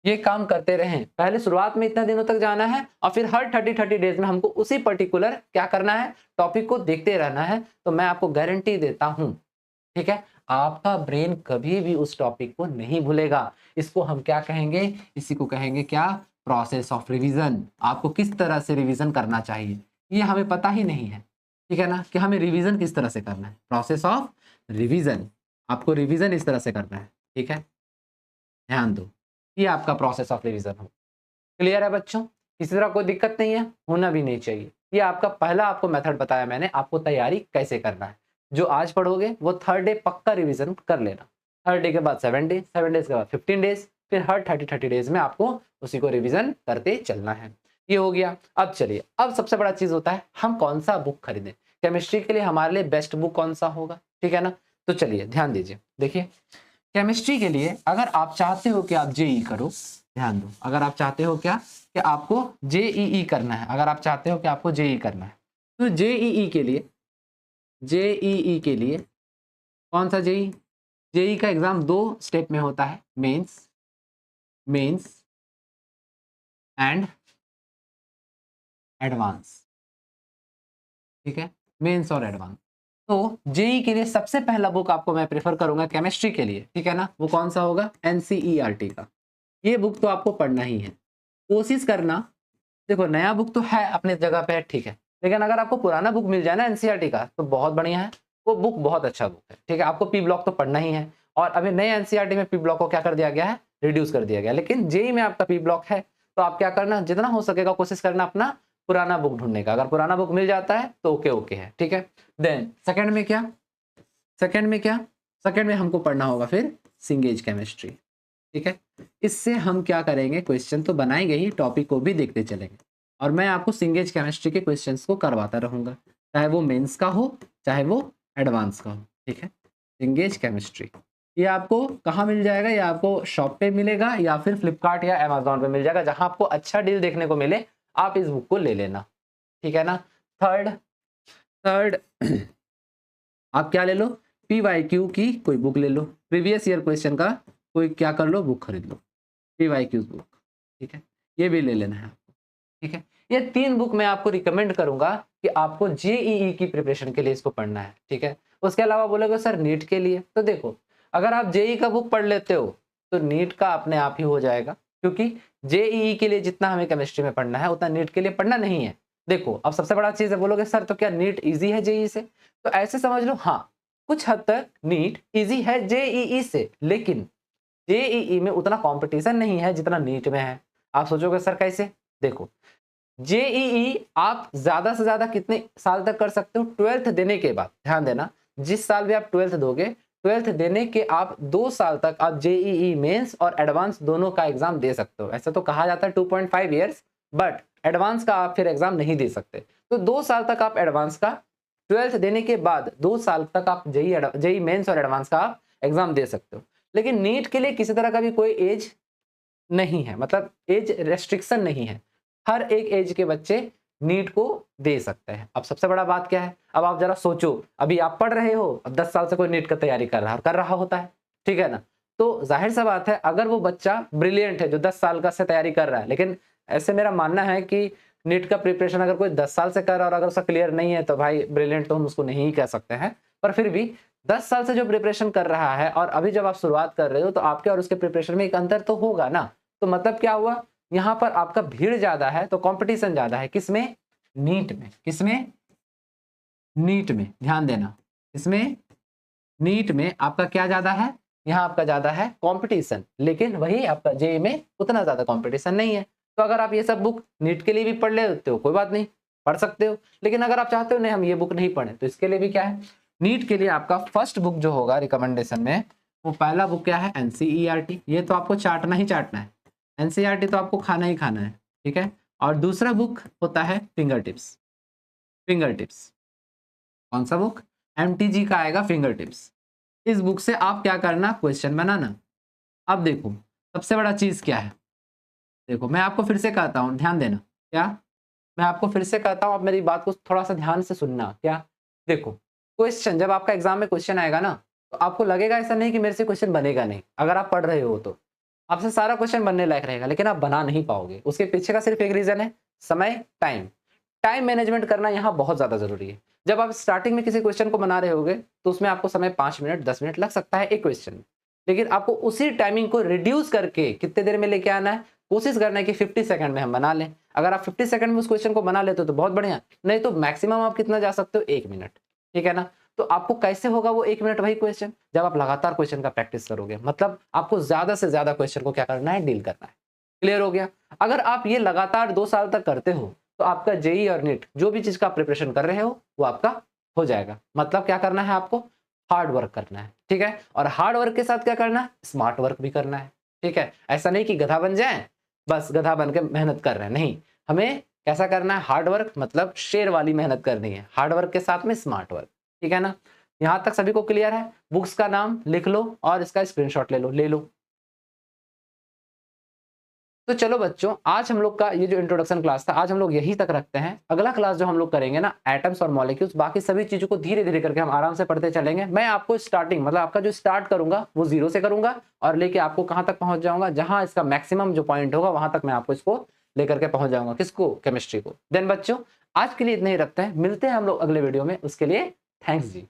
ये काम करते रहें, पहले शुरुआत में इतना दिनों तक जाना है और फिर हर 30 डेज में हमको उसी पर्टिकुलर क्या करना है, टॉपिक को देखते रहना है, तो मैं आपको गारंटी देता हूं, ठीक है, आपका ब्रेन कभी भी उस टॉपिक को नहीं भूलेगा। इसको हम क्या कहेंगे, इसी को कहेंगे क्या, प्रोसेस ऑफ रिवीजन। आपको किस तरह से रिवीजन करना चाहिए ये हमें पता ही नहीं है, ठीक है ना, कि हमें रिवीजन किस तरह से करना है, प्रोसेस ऑफ रिवीजन, आपको रिवीजन इस तरह से करना है, ठीक है, ध्यान दो, ये आपका प्रोसेस ऑफ रिवीजन हो। क्लियर है बच्चों, किसी तरह कोई दिक्कत नहीं है, होना भी नहीं चाहिए। ये आपका पहला आपको मेथड बताया मैंने, आपको तैयारी कैसे करना है। जो आज पढ़ोगे वो थर्ड डे पक्का रिवीजन कर लेना। थर्ड डे के बाद 7 डे, 7 डेज के बाद 15 डेज, फिर हर 30 डेज में आपको उसी को रिवीजन करते चलना है। ये हो गया। अब चलिए, अब सबसे बड़ा चीज होता है हम कौन सा बुक खरीदें। केमिस्ट्री के लिए हमारे लिए बेस्ट बुक कौन सा होगा, ठीक है ना। तो चलिए ध्यान दीजिए, देखिए केमिस्ट्री के लिए अगर आप चाहते हो कि आप जेई करो, ध्यान दो, अगर आप चाहते हो क्या कि आपको जेईई करना है, अगर आप चाहते हो कि आपको जेई करना है, तो जेईई के लिए कौन सा जेई, जेई का एग्जाम 2 स्टेप में होता है, मेंस एंड एडवांस, ठीक है, मेंस और एडवांस। तो जेई के लिए सबसे पहला बुक आपको मैं प्रेफर करूंगा केमिस्ट्री के लिए, ठीक है ना, वो कौन सा होगा, एनसीईआरटी का। ये बुक तो आपको पढ़ना ही है, कोशिश करना। देखो नया बुक तो है अपने जगह पे, ठीक है, लेकिन अगर आपको पुराना बुक मिल जाए ना एनसीईआरटी का तो बहुत बढ़िया है, वो बुक बहुत अच्छा बुक है, ठीक है। आपको पी ब्लॉक तो पढ़ना ही है, और अभी नए एनसीईआरटी में पी ब्लॉक को क्या कर दिया गया है, रिड्यूस कर दिया गया, लेकिन जेई में आपका पी ब्लॉक है, तो आप क्या करना, जितना हो सकेगा कोशिश करना अपना पुराना बुक ढूंढने का। अगर पुराना बुक मिल जाता है तो ओके ओके है, ठीक है। देन सेकंड में क्या, सेकंड में हमको पढ़ना होगा फिर सिंगेज केमिस्ट्री, ठीक है। इससे हम क्या करेंगे, क्वेश्चन तो बनाएंगे ही, टॉपिक को भी देखते चलेंगे, और मैं आपको सिंगेज केमिस्ट्री के क्वेश्चंस को करवाता रहूंगा, चाहे वो मेंस का हो चाहे वो एडवांस का हो, ठीक है। सिंगेज केमिस्ट्री ये आपको कहाँ मिल जाएगा, ये आपको शॉप पे मिलेगा या फिर फ्लिपकार्ट या अमेजोन पे मिल जाएगा, जहां आपको अच्छा डील देखने को मिले आप इस बुक को ले लेना, ठीक है ना। थर्ड आप क्या ले लो, पीवाईक्यू की कोई बुक ले लो, प्रीवियस ईयर क्वेश्चन का कोई क्या कर लो, बुक खरीद लो, पीवाईक्यू बुक, ठीक है, ये भी ले लेना है आपको, ठीक है। ये 3 बुक मैं आपको रिकमेंड करूंगा कि आपको जेईई की प्रिपरेशन के लिए इसको पढ़ना है, ठीक है। उसके अलावा बोलोगे सर नीट के लिए, तो देखो अगर आप जेईई का बुक पढ़ लेते हो तो नीट का अपने आप ही हो जाएगा, क्योंकि जेईई के लिए जितना हमें केमिस्ट्री में पढ़ना है उतना नीट के लिए पढ़ना नहीं है। देखो अब सबसे बड़ा चीज है, बोलोगे सर तो क्या नीट इजी है जेईई से, तो ऐसे समझ लो हाँ, कुछ हद तक नीट इजी है जेईई से, लेकिन जेईई में उतना कंपटीशन नहीं है जितना नीट में है। आप सोचोगे सर कैसे, देखो जेईई आप ज्यादा से ज्यादा कितने साल तक कर सकते हो, 12th देने के बाद, ध्यान देना, जिस साल भी आप 12th दोगे, 12th देने के आप 2 साल तक आप जेईई मेंस और एडवांस दोनों का एग्जाम दे सकते हो। ऐसा तो कहा जाता है 2.5 ईयर्स, बट एडवांस का आप फिर एग्जाम नहीं दे सकते, तो 2 साल तक आप एडवांस का, 12th देने के बाद 2 साल तक आप जेईई मेंस और एडवांस का आप एग्जाम दे सकते हो। लेकिन नीट के लिए किसी तरह का भी कोई एज नहीं है, मतलब एज रेस्ट्रिक्शन नहीं है, हर एक एज के बच्चे नीट को दे सकते हैं। अब सबसे बड़ा बात क्या है, अब आप जरा सोचो, अभी आप पढ़ रहे हो, अब 10 साल से कोई नीट का तैयारी कर रहा होता है, ठीक है ना, तो जाहिर सा बात है अगर वो बच्चा ब्रिलियंट है जो 10 साल का से तैयारी कर रहा है, लेकिन ऐसे मेरा मानना है कि नीट का प्रिपरेशन अगर कोई 10 साल से कर रहा है और अगर उसका क्लियर नहीं है तो भाई ब्रिलियंट तो हम उसको नहीं कह सकते हैं, पर फिर भी 10 साल से जो प्रिपरेशन कर रहा है और अभी जब आप शुरुआत कर रहे हो तो आपके और उसके प्रिपरेशन में एक अंतर तो होगा ना। तो मतलब क्या हुआ, यहाँ पर आपका भीड़ ज्यादा है तो कंपटीशन ज्यादा है, किसमें, नीट में, किसमें, नीट में, ध्यान देना, इसमें नीट में आपका क्या ज्यादा है, यहाँ आपका ज्यादा है कंपटीशन, लेकिन वही आपका जेईई में उतना ज्यादा कंपटीशन नहीं है। तो अगर आप ये सब बुक नीट के लिए भी पढ़ लेते हो कोई बात नहीं, पढ़ सकते हो, लेकिन अगर आप चाहते हो नहीं हम ये बुक नहीं पढ़े, तो इसके लिए भी क्या है, नीट के लिए आपका फर्स्ट बुक जो होगा रिकमेंडेशन में, वो पहला बुक क्या है, एनसीईआरटी, ये तो आपको चाटना ही चाटना है, एनसीईआरटी तो आपको खाना ही खाना है, ठीक है। और दूसरा बुक होता है फिंगर टिप्स, कौन सा बुक, एमटीजी का आएगा फिंगर टिप्स। इस बुक से आप क्या करना, क्वेश्चन बनाना। अब देखो सबसे बड़ा चीज क्या है, देखो मैं आपको फिर से कहता हूँ, ध्यान देना, क्या मैं आपको फिर से कहता हूँ, आप मेरी बात को थोड़ा सा ध्यान से सुनना, क्या देखो क्वेश्चन जब आपका एग्जाम में क्वेश्चन आएगा ना, तो आपको लगेगा ऐसा नहीं कि मेरे से क्वेश्चन बनेगा नहीं, अगर आप पढ़ रहे हो तो आपसे सारा क्वेश्चन बनने लायक रहेगा, लेकिन आप बना नहीं पाओगे। उसके पीछे का सिर्फ एक रीजन है, समय, टाइम मैनेजमेंट करना यहाँ बहुत ज्यादा जरूरी है। जब आप स्टार्टिंग में किसी क्वेश्चन को बना रहे होगे तो उसमें आपको समय 5 मिनट 10 मिनट लग सकता है एक क्वेश्चन में, लेकिन आपको उसी टाइमिंग को रिड्यूस करके कितने देर में लेके आना है, कोशिश करना है कि 50 सेकंड में हम बना लें। अगर आप 50 सेकंड में उस क्वेश्चन को बना लेते हो तो बहुत बढ़िया, नहीं तो मैक्सिमम आप कितना जा सकते हो, 1 मिनट, ठीक है ना। तो आपको कैसे होगा वो 1 मिनट वही क्वेश्चन, जब आप लगातार क्वेश्चन का प्रैक्टिस करोगे, मतलब आपको ज्यादा से ज्यादा क्वेश्चन को क्या करना है, डील करना है। क्लियर हो गया। अगर आप ये लगातार 2 साल तक करते हो तो आपका जेई और नीट जो भी चीज का प्रिपरेशन कर रहे हो वो आपका हो जाएगा। मतलब क्या करना है आपको, हार्ड वर्क करना है, ठीक है। और हार्ड वर्क के साथ क्या करना है, स्मार्ट वर्क भी करना है, ठीक है। ऐसा नहीं कि गधा बन जाए, बस गधा बन के मेहनत कर रहे हैं, नहीं, हमें कैसा करना है, हार्ड वर्क मतलब शेर वाली मेहनत करनी है, हार्ड वर्क के साथ में स्मार्ट वर्क, ठीक है ना। यहां तक सभी को क्लियर है? बुक्स का नाम लिख लो और इसका स्क्रीनशॉट ले लो। तो चलो बच्चों, आज हम लोग का ये जो इंट्रोडक्शन क्लास था, आज हम लोग यहीं तक रखते हैं। अगला क्लास जो हम लोग करेंगे ना, एटम्स और मॉलिक्यूल्स, बाकी सभी चीजों को धीरे धीरे करके हम आराम से पढ़ते चलेंगे। मैं आपको स्टार्टिंग मतलब आपका जो स्टार्ट करूंगा वो 0 से करूंगा और लेके आपको कहां तक पहुंच जाऊंगा, जहां इसका मैक्सिमम जो पॉइंट होगा वहां तक मैं आपको इसको लेकर के पहुंच जाऊंगा। किसको? केमिस्ट्री को। देन बच्चों आज के लिए इतना ही रखते हैं, मिलते हैं हम लोग अगले वीडियो में। उसके लिए थैंक्स जी।